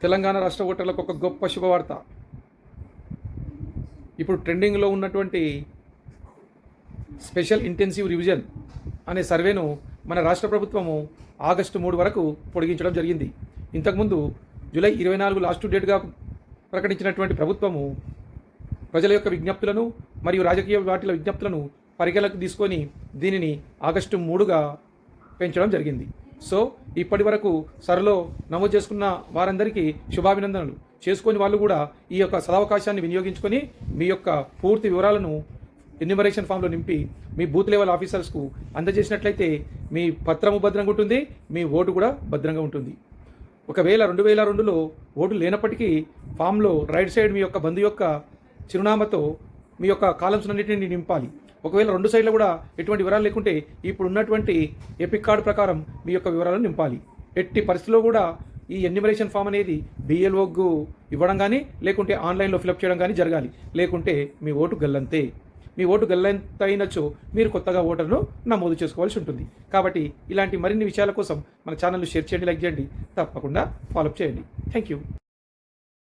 తెలంగాణ రాష్ట్ర ఓటర్లకు ఒక గొప్ప శుభవార్త. ఇప్పుడు ట్రెండింగ్లో ఉన్నటువంటి స్పెషల్ ఇంటెన్సివ్ రివిజన్ అనే సర్వేను మన రాష్ట్ర ప్రభుత్వము ఆగస్టు 3 వరకు పొడిగించడం జరిగింది. ఇంతకుముందు జూలై 24 లాస్ట్ డేట్గా ప్రకటించినటువంటి ప్రభుత్వము ప్రజల యొక్క విజ్ఞప్తులను మరియు రాజకీయ పార్టీల విజ్ఞప్తులను పరిగణలోకి తీసుకొని దీనిని ఆగస్టు 3గా పెంచడం జరిగింది. సో ఇప్పటి వరకు సర్వేలో నమోదు చేసుకున్న వారందరికీ శుభాభినందనలు. చేసుకొని వాళ్ళు కూడా ఈ యొక్క సదవకాశాన్ని వినియోగించుకొని మీ యొక్క పూర్తి వివరాలను ఎన్యూమరేషన్ ఫామ్లో నింపి మీ బూత్ లెవెల్ ఆఫీసర్స్కు అందజేసినట్లయితే మీ పత్రము భద్రంగా ఉంటుంది, మీ ఓటు కూడా భద్రంగా ఉంటుంది. ఒకవేళ 2002లో ఓటు లేనప్పటికీ ఫామ్లో రైట్ సైడ్ మీ యొక్క బంధు యొక్క చిరునామాతో మీ యొక్క కాలమ్స్ అన్నింటినీ నింపాలి. ఒకవేళ 2 సైడ్లో కూడా ఎటువంటి వివరాలు లేకుంటే ఇప్పుడు ఉన్నటువంటి ఎపిక్ కార్డు ప్రకారం మీ యొక్క వివరాలను నింపాలి. ఎట్టి పరిస్థితిలో కూడా ఈ ఎన్యూమరేషన్ ఫామ్ అనేది BLOకు ఇవ్వడం కానీ లేకుంటే ఆన్లైన్లో ఫిలప్ చేయడం కానీ జరగాలి. లేకుంటే మీ ఓటు గల్లంతే. మీ ఓటు గల్లంత అయినచో మీరు కొత్తగా ఓటర్ను నమోదు చేసుకోవాల్సి ఉంటుంది. కాబట్టి ఇలాంటి మరిన్ని విషయాల కోసం మన ఛానల్ను షేర్ చేయండి, లైక్ చేయండి, తప్పకుండా ఫాలోఅప్ చేయండి. Thank you.